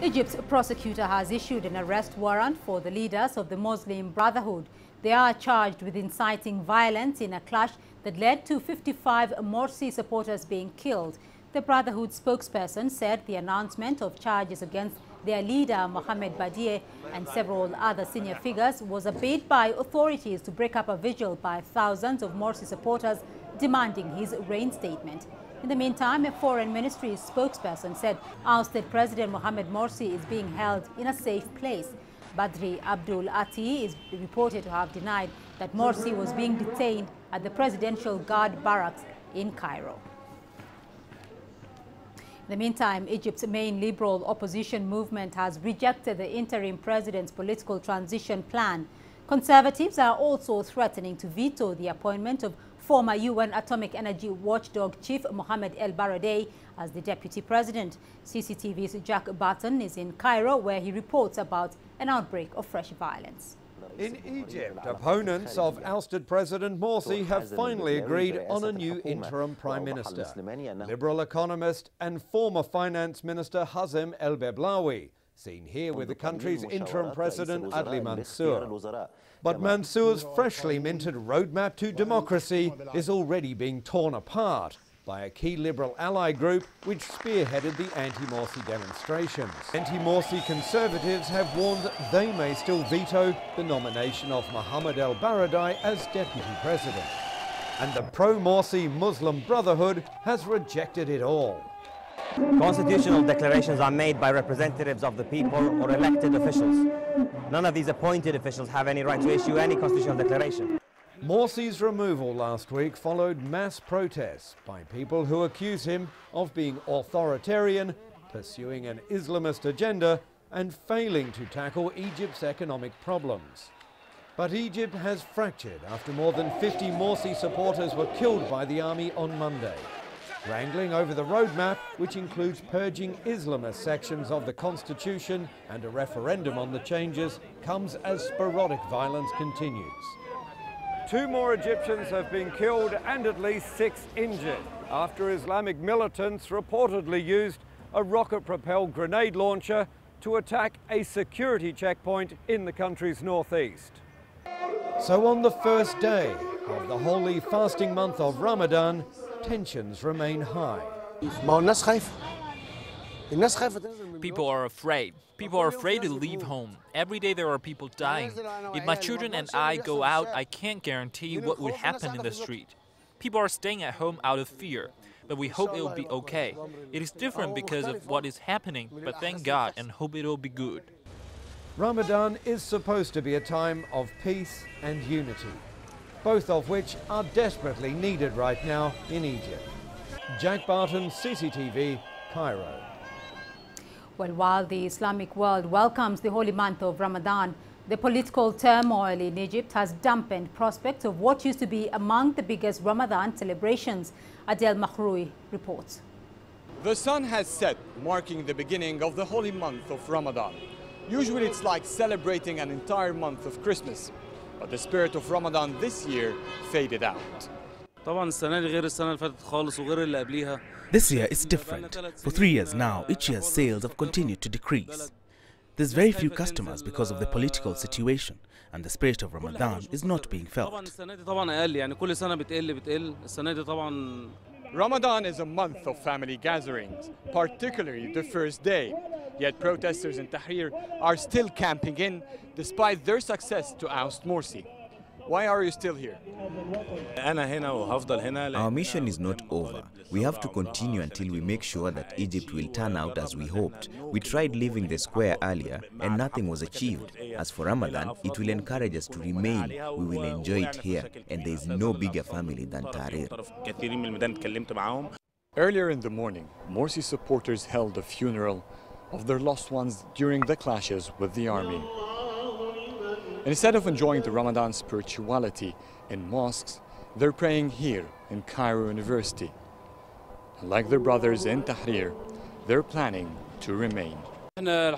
Egypt's prosecutor has issued an arrest warrant for the leaders of the Muslim Brotherhood. They are charged with inciting violence in a clash that led to 55 Morsi supporters being killed. The Brotherhood spokesperson said the announcement of charges against their leader Mohamed Badie and several other senior figures was a bid by authorities to break up a vigil by thousands of Morsi supporters demanding his reinstatement. In the meantime, a foreign ministry spokesperson said ousted President Mohamed Morsi is being held in a safe place. Badri Abdul Ati is reported to have denied that Morsi was being detained at the Presidential Guard barracks in Cairo. In the meantime, Egypt's main liberal opposition movement has rejected the interim president's political transition plan. Conservatives are also threatening to veto the appointment of former UN Atomic Energy Watchdog Chief Mohamed El Baradei as the deputy president. CCTV's Jack Barton is in Cairo, where he reports about an outbreak of fresh violence. In Egypt, opponents of ousted President Morsi have finally agreed on a new interim prime minister. Liberal economist and former finance minister Hazem El Beblawi, seen here with the country's interim president Adli Mansour. But Mansour's freshly minted roadmap to democracy is already being torn apart by a key liberal ally group which spearheaded the anti-Morsi demonstrations. Anti-Morsi conservatives have warned that they may still veto the nomination of Mohamed El Baradei as deputy president. And the pro-Morsi Muslim Brotherhood has rejected it all. Constitutional declarations are made by representatives of the people or elected officials. None of these appointed officials have any right to issue any constitutional declaration. Morsi's removal last week followed mass protests by people who accuse him of being authoritarian, pursuing an Islamist agenda, and failing to tackle Egypt's economic problems. But Egypt has fractured after more than 50 Morsi supporters were killed by the army on Monday. Wrangling over the roadmap, which includes purging Islamist sections of the constitution and a referendum on the changes, comes as sporadic violence continues. 2 more Egyptians have been killed and at least 6 injured after Islamic militants reportedly used a rocket-propelled grenade launcher to attack a security checkpoint in the country's northeast. So on the first day of the holy fasting month of Ramadan, tensions remain high. People are afraid. People are afraid to leave home. Every day there are people dying. If my children and I go out, I can't guarantee what would happen in the street. People are staying at home out of fear, but we hope it will be okay. It is different because of what is happening, but thank God and hope it will be good. Ramadan is supposed to be a time of peace and unity, both of which are desperately needed right now in Egypt. Jack Barton, CCTV, Cairo. Well, while the Islamic world welcomes the holy month of Ramadan, the political turmoil in Egypt has dampened prospects of what used to be among the biggest Ramadan celebrations. Adel Makhroui reports. The sun has set, marking the beginning of the holy month of Ramadan. Usually it's like celebrating an entire month of Christmas, but the spirit of Ramadan this year faded out. This year is different. For 3 years now, each year's sales have continued to decrease. There's very few customers because of the political situation, and the spirit of Ramadan is not being felt. Ramadan is a month of family gatherings, particularly the first day. Yet protesters in Tahrir are still camping in despite their success to oust Morsi. Why are you still here? Our mission is not over. We have to continue until we make sure that Egypt will turn out as we hoped. We tried leaving the square earlier and nothing was achieved. As for Ramadan, it will encourage us to remain. We will enjoy it here, and there is no bigger family than Tahrir. Earlier in the morning, Morsi supporters held a funeral of their lost ones during the clashes with the army. Instead of enjoying the Ramadan spirituality in mosques, they're praying here in Cairo University. And like their brothers in Tahrir, they're planning to remain. We are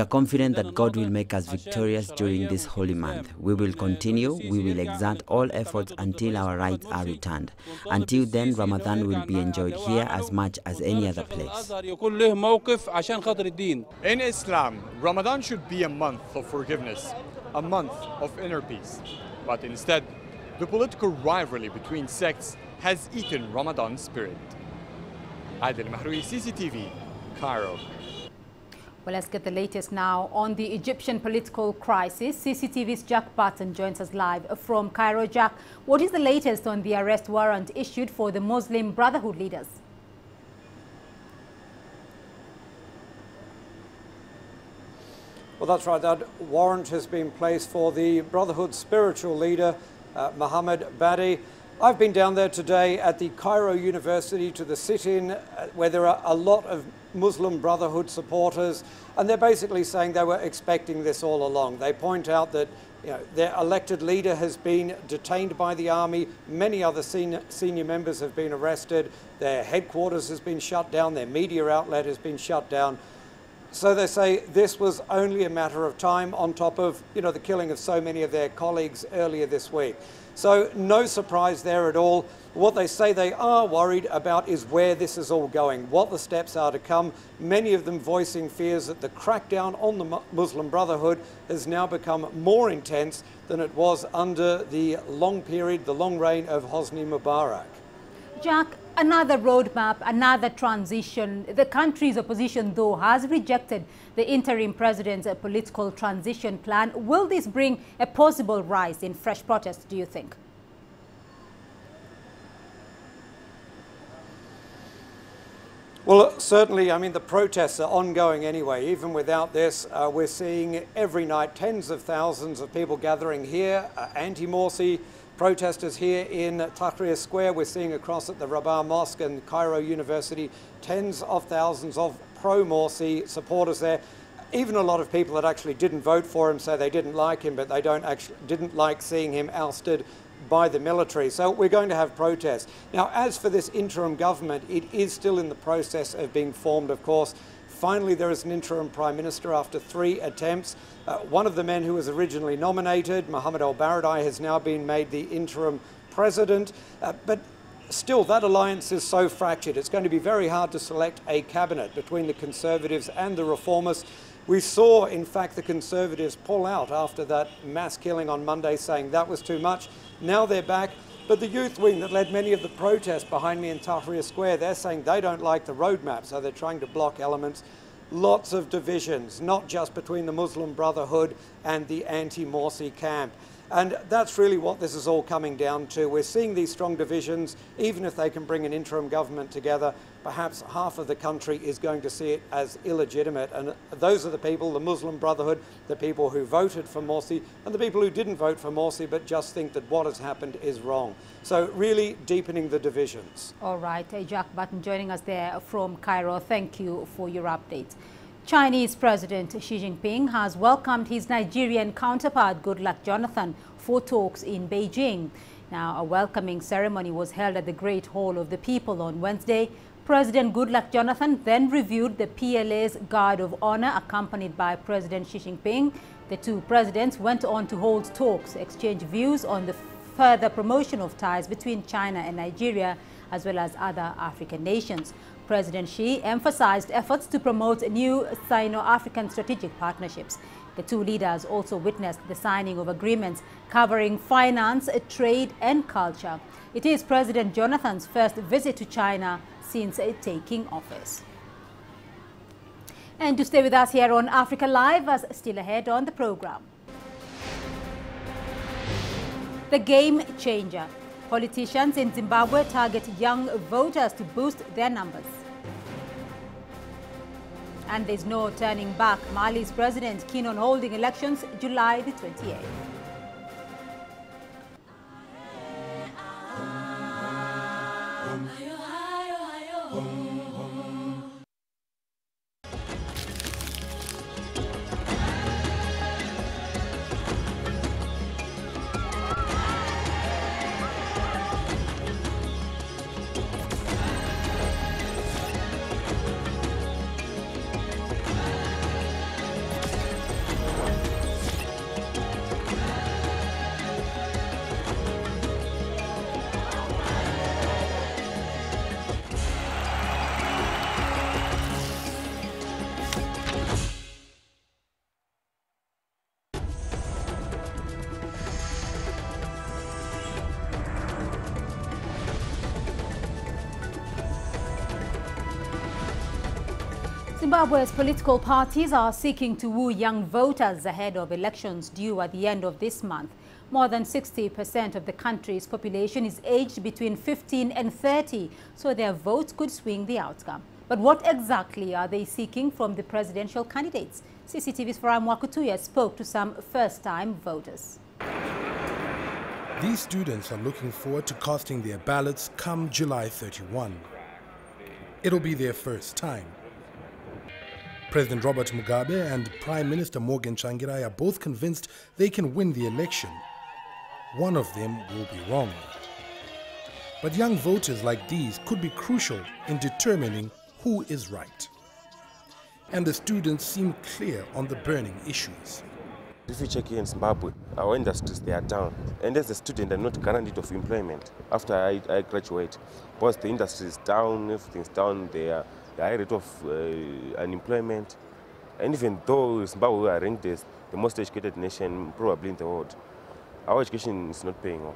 confident that God will make us victorious during this holy month. We will continue, we will exert all efforts until our rights are returned. Until then, Ramadan will be enjoyed here as much as any other place. In Islam, Ramadan should be a month of forgiveness, a month of inner peace. But instead, the political rivalry between sects has eaten Ramadan's spirit. Adil Mahroui, CCTV, Cairo. Well, let's get the latest now on the Egyptian political crisis. CCTV's Jack Barton joins us live from Cairo. Jack, what is the latest on the arrest warrant issued for the Muslim Brotherhood leaders? Well, that's right. That warrant has been placed for the Brotherhood spiritual leader, Mohammed Badi. I've been down there today at the Cairo University to the sit-in where there are a lot of Muslim Brotherhood supporters, and they're basically saying they were expecting this all along. They point out that their elected leader has been detained by the army, many other senior members have been arrested, their headquarters has been shut down, their media outlet has been shut down. So they say this was only a matter of time on top of, the killing of so many of their colleagues earlier this week. So no surprise there at all. What they say they are worried about is where this is all going, what the steps are to come. Many of them voicing fears that the crackdown on the Muslim Brotherhood has now become more intense than it was under the long period, the long reign of Hosni Mubarak. Jack, another roadmap, another transition. The country's opposition, though, has rejected the interim president's political transition plan. Will this bring a possible rise in fresh protests, do you think? Well, certainly, the protests are ongoing anyway. Even without this, we're seeing every night tens of thousands of people gathering here, anti-Morsi protesters here in Tahrir Square. We're seeing across at the Rabah Mosque and Cairo University tens of thousands of pro-Morsi supporters there. Even a lot of people that actually didn't vote for him say they didn't like him, but they didn't like seeing him ousted by the military. So we're going to have protests. Now, as for this interim government, it is still in the process of being formed, of course. Finally, there is an interim prime minister after 3 attempts. One of the men who was originally nominated, Mohammed al-Baradei, has now been made the interim president. But still, that alliance is so fractured. It's going to be very hard to select a cabinet between the Conservatives and the Reformists. We saw, in fact, the Conservatives pull out after that mass killing on Monday, saying that was too much. Now they're back. But the youth wing that led many of the protests behind me in Tahrir Square, they're saying they don't like the roadmap, so they're trying to block elements. Lots of divisions, not just between the Muslim Brotherhood and the anti-Morsi camp. And that's really what this is all coming down to. We're seeing these strong divisions. Even if they can bring an interim government together, perhaps half of the country is going to see it as illegitimate. And those are the people, the Muslim Brotherhood, the people who voted for Morsi, and the people who didn't vote for Morsi but just think that what has happened is wrong. So really deepening the divisions. All right, Jack Barton joining us there from Cairo. Thank you for your update. Chinese President Xi Jinping has welcomed his Nigerian counterpart, Goodluck Jonathan, for talks in Beijing. Now, a welcoming ceremony was held at the Great Hall of the People on Wednesday. President Goodluck Jonathan then reviewed the PLA's Guard of Honor, accompanied by President Xi Jinping. The two presidents went on to hold talks, exchange views on the further promotion of ties between China and Nigeria, as well as other African nations. President Xi emphasized efforts to promote new Sino-African strategic partnerships. The two leaders also witnessed the signing of agreements covering finance, trade and culture. It is President Jonathan's first visit to China since taking office. And to stay with us here on Africa Live, as still ahead on the program. The game changer. Politicians in Zimbabwe target young voters to boost their numbers. And there's no turning back. Mali's president keen on holding elections July the 28th. Zimbabwe's political parties are seeking to woo young voters ahead of elections due at the end of this month. More than 60% of the country's population is aged between 15 and 30, so their votes could swing the outcome. But what exactly are they seeking from the presidential candidates? CCTV's Farah Mwakutuya spoke to some first-time voters. These students are looking forward to casting their ballots come July 31. It'll be their first time. President Robert Mugabe and Prime Minister Morgan Tsvangirai are both convinced they can win the election. One of them will be wrong. But young voters like these could be crucial in determining who is right. And the students seem clear on the burning issues. If you check here in Zimbabwe, our industries, they are down. And as a student, I'm not guaranteed of employment after I graduate. Because the industry is down, everything's down, the high rate of unemployment. And even though Zimbabwe are ranked as the most educated nation probably in the world, our education is not paying off.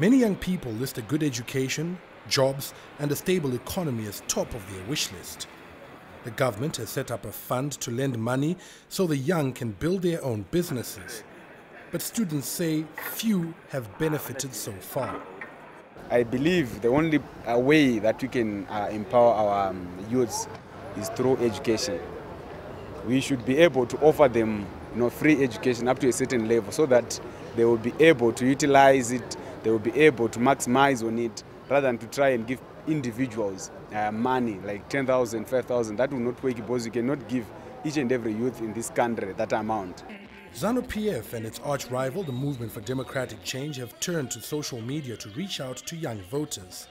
Many young people list a good education, jobs, and a stable economy as top of their wish list. The government has set up a fund to lend money so the young can build their own businesses. But students say few have benefited so far. I believe the only way that we can empower our youths is through education. We should be able to offer them free education up to a certain level so that they will be able to utilize it, they will be able to maximize on it, rather than to try and give individuals money like 10,000, 5,000. That will not work because you cannot give each and every youth in this country that amount. ZANU-PF and its arch-rival, the Movement for Democratic Change, have turned to social media to reach out to young voters.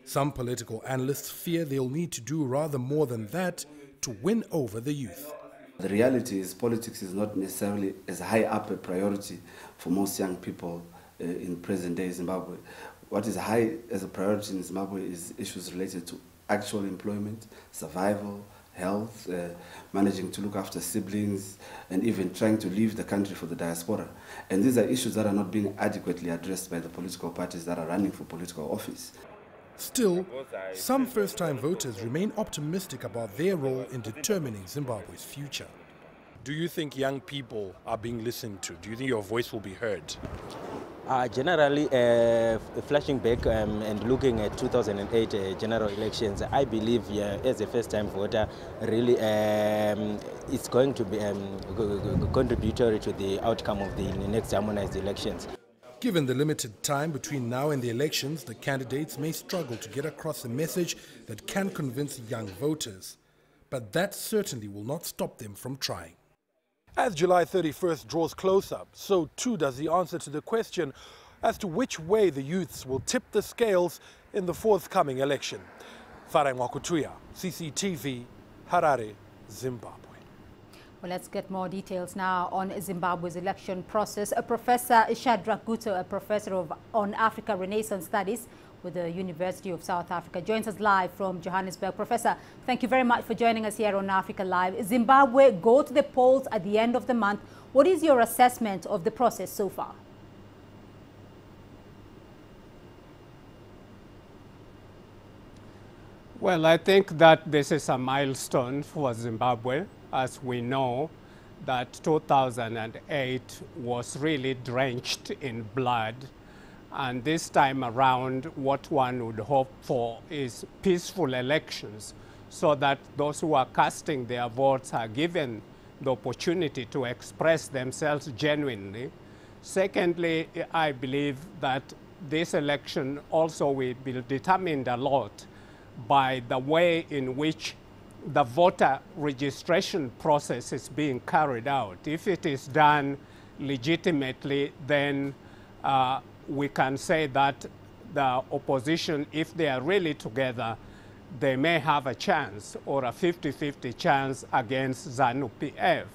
Some political analysts fear they'll need to do rather more than that to win over the youth. The reality is politics is not necessarily as high up a priority for most young people in present-day Zimbabwe. What is high as a priority in Zimbabwe is issues related to actual employment, survival, health, managing to look after siblings, and even trying to leave the country for the diaspora. And these are issues that are not being adequately addressed by the political parties that are running for political office. Still, some first-time voters remain optimistic about their role in determining Zimbabwe's future. Do you think young people are being listened to? Do you think your voice will be heard? Generally, flashing back and looking at 2008 general elections, I believe as a first-time voter, really it's going to be contributory to the outcome of the next harmonized elections. Given the limited time between now and the elections, the candidates may struggle to get across a message that can convince young voters. But that certainly will not stop them from trying. As July 31st draws closer, so too does the answer to the question as to which way the youths will tip the scales in the forthcoming election. Farah Mwakutuya, CCTV, Harare, Zimbabwe. Well, let's get more details now on Zimbabwe's election process. Professor Shadrach Guto, a professor on Africa Renaissance Studies with the University of South Africa, joins us live from Johannesburg. Professor, thank you very much for joining us here on Africa Live. Zimbabwe go to the polls at the end of the month. What is your assessment of the process so far? Well, I think that this is a milestone for Zimbabwe. As we know, that 2008 was really drenched in blood. And this time around, what one would hope for is peaceful elections so that those who are casting their votes are given the opportunity to express themselves genuinely. Secondly, I believe that this election also will be determined a lot by the way in which the voter registration process is being carried out. If it is done legitimately, then we can say that the opposition, if they are really together, they may have a chance or a 50-50 chance against ZANU-PF.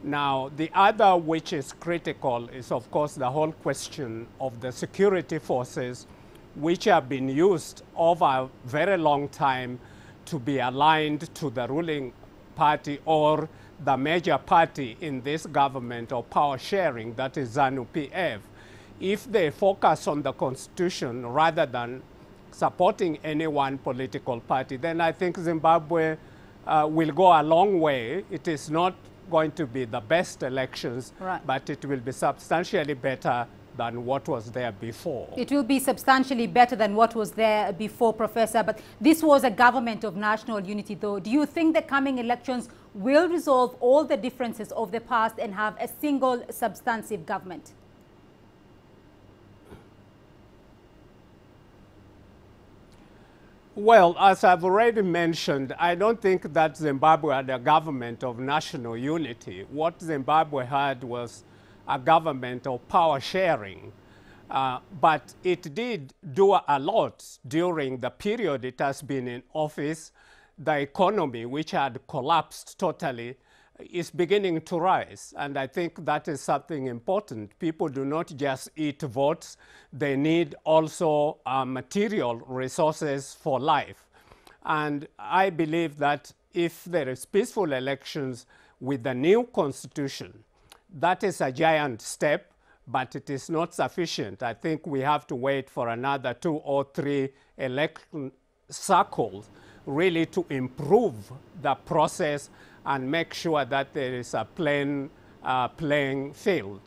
Now, the other which is critical is, of course, the whole question of the security forces, which have been used over a very long time to be aligned to the ruling party or the major party in this government or power sharing, that is ZANU-PF. If they focus on the constitution rather than supporting any one political party, then I think Zimbabwe will go a long way. It is not going to be the best elections, right, but it will be substantially better than what was there before. It will be substantially better than what was there before, Professor. But this was a government of national unity, though. Do you think the coming elections will resolve all the differences of the past and have a single substantive government? Well, as I've already mentioned, I don't think that Zimbabwe had a government of national unity. What Zimbabwe had was a government of power sharing. But it did do a lot during the period it has been in office. The economy, which had collapsed totally, is beginning to rise. And I think that is something important. People do not just eat votes. They need also material resources for life. And I believe that if there is peaceful elections with the new constitution, that is a giant step, but it is not sufficient. I think we have to wait for another 2 or 3 election cycles really to improve the process and make sure that there is a playing field.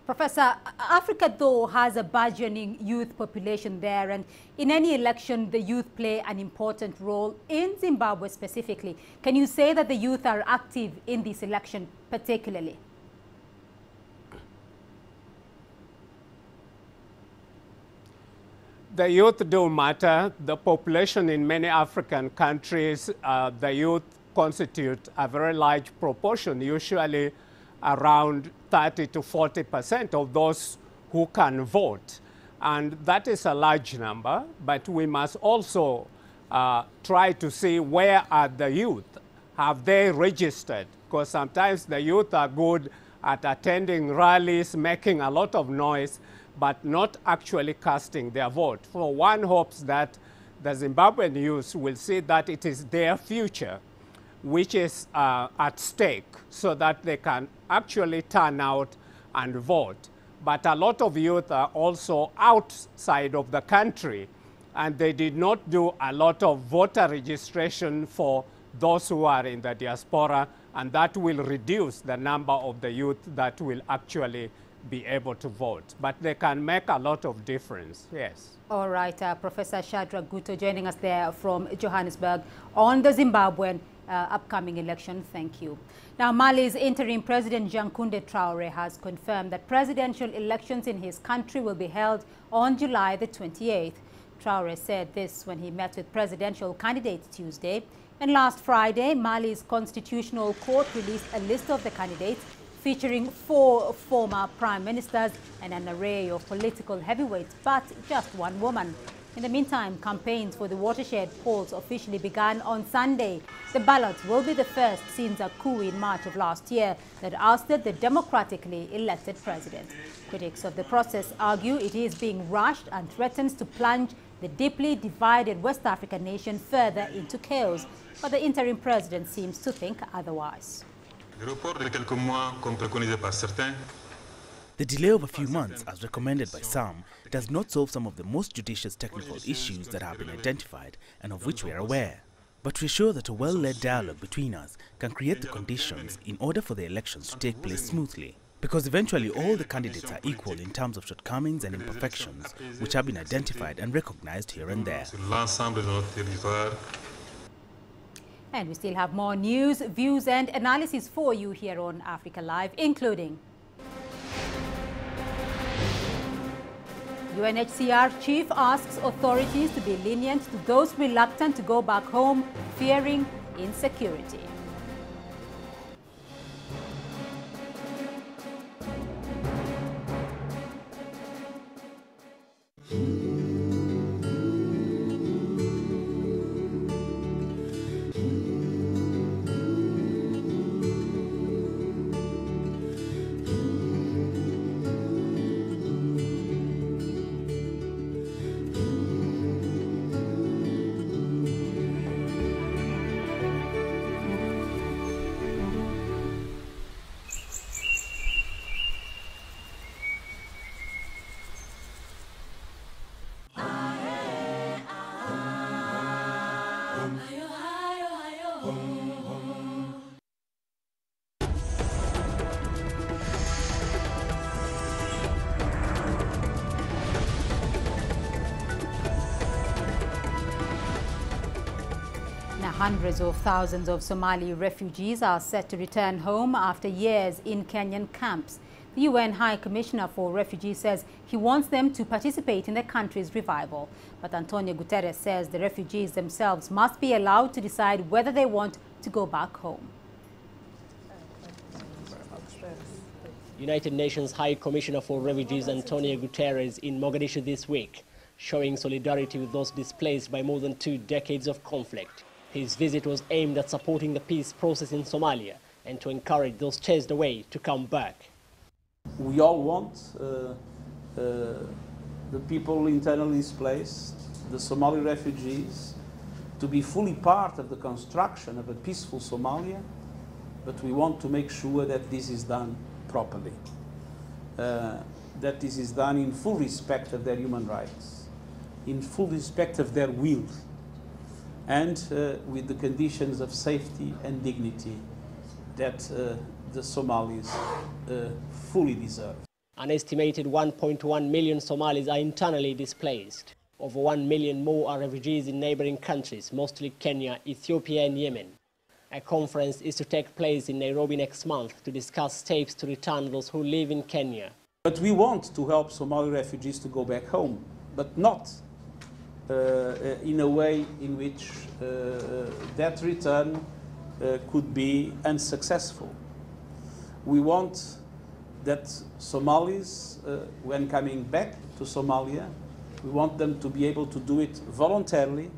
Professor, Africa, though, has a burgeoning youth population there, and in any election, the youth play an important role in Zimbabwe specifically. Can you say that the youth are active in this election particularly? The youth do matter. The population in many African countries, the youth constitute a very large proportion, usually around 30 to 40% of those who can vote. And that is a large number, but we must also try to see where are the youth. Have they registered? Because sometimes the youth are good at attending rallies, making a lot of noise, but not actually casting their vote. For one hopes that the Zimbabwean youth will see that it is their future which is at stake, so that they can actually turn out and vote. But a lot of youth are also outside of the country, and they did not do a lot of voter registration for those who are in the diaspora, and that will reduce the number of the youth that will actually be able to vote. But they can make a lot of difference, yes. All right, Professor Shadrack Guto joining us there from Johannesburg on the Zimbabwean upcoming election. Thank you. Now, Mali's interim president Jankunde Traore has confirmed that presidential elections in his country will be held on July the 28th. Traore said this when he met with presidential candidates Tuesday. And last Friday, Mali's constitutional court released a list of the candidates featuring 4 former prime ministers and an array of political heavyweights, but just one woman. In the meantime, campaigns for the watershed polls officially began on Sunday. The ballots will be the first since a coup in March of last year that ousted the democratically elected president. Critics of the process argue it is being rushed and threatens to plunge the deeply divided West African nation further into chaos. But the interim president seems to think otherwise. The delay of a few months, as recommended by some, does not solve some of the most judicious technical issues that have been identified and of which we are aware. But we are sure that a well-led dialogue between us can create the conditions in order for the elections to take place smoothly. Because eventually all the candidates are equal in terms of shortcomings and imperfections which have been identified and recognized here and there. And we still have more news, views and analysis for you here on Africa Live, including UNHCR chief asks authorities to be lenient to those reluctant to go back home, fearing insecurity. Oh. Hundreds of thousands of Somali refugees are set to return home after years in Kenyan camps. The UN High Commissioner for Refugees says he wants them to participate in the country's revival. But Antonio Guterres says the refugees themselves must be allowed to decide whether they want to go back home. United Nations High Commissioner for Refugees Antonio Guterres in Mogadishu this week, showing solidarity with those displaced by more than 2 decades of conflict. His visit was aimed at supporting the peace process in Somalia and to encourage those chased away to come back. We all want the people internally displaced, the Somali refugees, to be fully part of the construction of a peaceful Somalia, but we want to make sure that this is done properly, that this is done in full respect of their human rights, in full respect of their will, and with the conditions of safety and dignity that the Somalis fully deserve. An estimated 1.1 million Somalis are internally displaced. Over 1 million more are refugees in neighboring countries, mostly Kenya, Ethiopia and Yemen. A conference is to take place in Nairobi next month to discuss steps to return those who live in Kenya. But we want to help Somali refugees to go back home, but not in a way in which that return could be unsuccessful. We want that Somalis, when coming back to Somalia, we want them to be able to do it voluntarily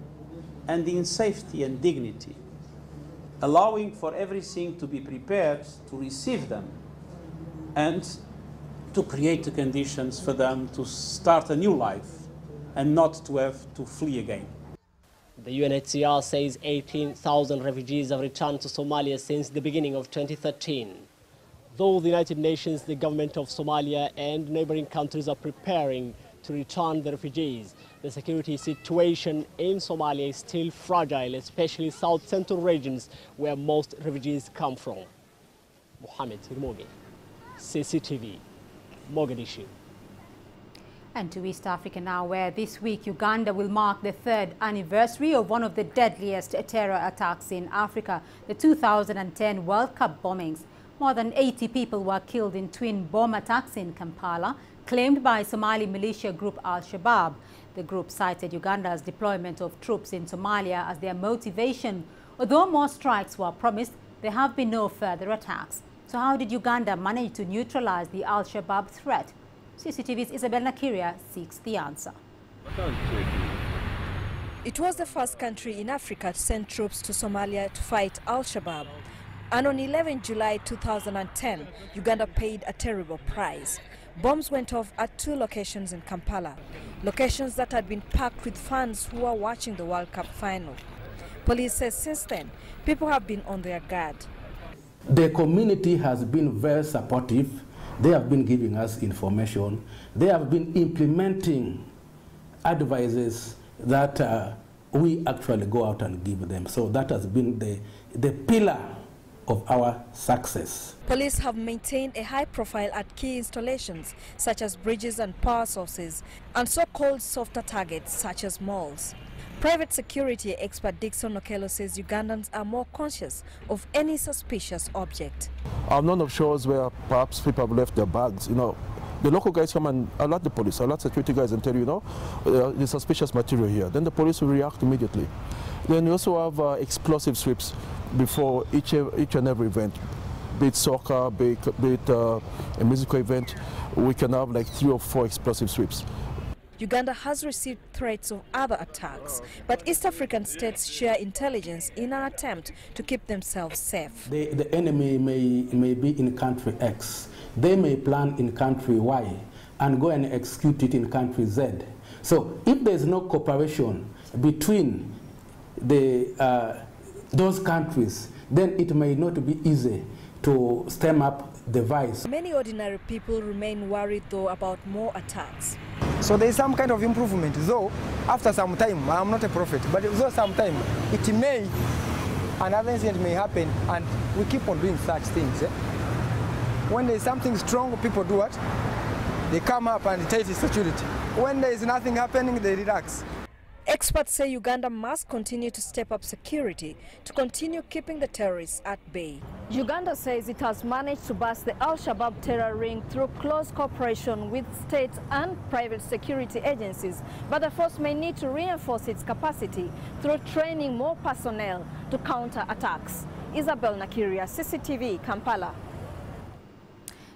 and in safety and dignity, allowing for everything to be prepared to receive them and to create the conditions for them to start a new life and not to have to flee again. The UNHCR says 18,000 refugees have returned to Somalia since the beginning of 2013. Though the United Nations, the government of Somalia and neighboring countries are preparing to return the refugees, the security situation in Somalia is still fragile, especially south-central regions where most refugees come from. Mohamed Hirmogi, CCTV, Mogadishu. And to East Africa now, where this week Uganda will mark the 3rd anniversary of one of the deadliest terror attacks in Africa, the 2010 World Cup bombings. More than 80 people were killed in twin bomb attacks in Kampala, claimed by Somali militia group Al-Shabaab. The group cited Uganda's deployment of troops in Somalia as their motivation. Although more strikes were promised, there have been no further attacks. So how did Uganda manage to neutralize the Al-Shabaab threat? CCTV's Isabel Nakiria seeks the answer. It was the first country in Africa to send troops to Somalia to fight Al-Shabaab. And on 11 July 2010, Uganda paid a terrible price. Bombs went off at 2 locations in Kampala, locations that had been packed with fans who were watching the World Cup final. Police says since then, people have been on their guard. The community has been very supportive. They have been giving us information. They have been implementing advices that we actually go out and give them. So that has been the pillar of our success. Police have maintained a high profile at key installations such as bridges and power sources and so-called softer targets such as malls. Private security expert Dixon Okello says Ugandans are more conscious of any suspicious object. I've known of shows where perhaps people have left their bags, the local guys come and alert the police, alert security guys and tell you, there's suspicious material here. Then the police will react immediately. Then we also have explosive sweeps before each and every event, be it soccer, be it a musical event. We can have like 3 or 4 explosive sweeps. Uganda has received threats of other attacks, but East African states share intelligence in an attempt to keep themselves safe. The enemy may be in country X. They may plan in country Y and go and execute it in country Z. So if there is no cooperation between those countries, then it may not be easy to stem up the vice. Many ordinary people remain worried though about more attacks. So there is some kind of improvement, though after some time, I'm not a prophet, but though some time it may, another incident may happen, and we keep on doing such things. When there is something strong, people do what? They come up and tight security. When there is nothing happening, they relax. Experts say Uganda must continue to step up security to continue keeping the terrorists at bay. Uganda says it has managed to bust the Al-Shabaab terror ring through close cooperation with state and private security agencies, but the force may need to reinforce its capacity through training more personnel to counter attacks. Isabel Nakiria, CCTV, Kampala.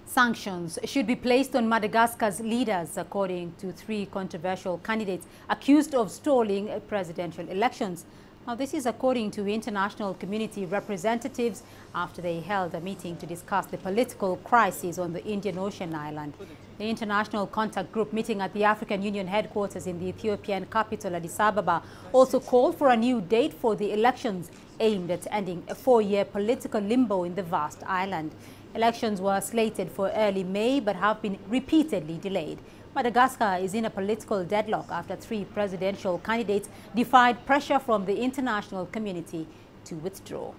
Sanctions should be placed on Madagascar's leaders, according to 3 controversial candidates accused of stalling presidential elections. Now, this is according to international community representatives after they held a meeting to discuss the political crisis on the Indian Ocean island. The International Contact Group meeting at the African Union headquarters in the Ethiopian capital Addis Ababa also called for a new date for the elections aimed at ending a 4-year political limbo in the vast island. Elections were slated for early May but have been repeatedly delayed. Madagascar is in a political deadlock after 3 presidential candidates defied pressure from the international community to withdraw.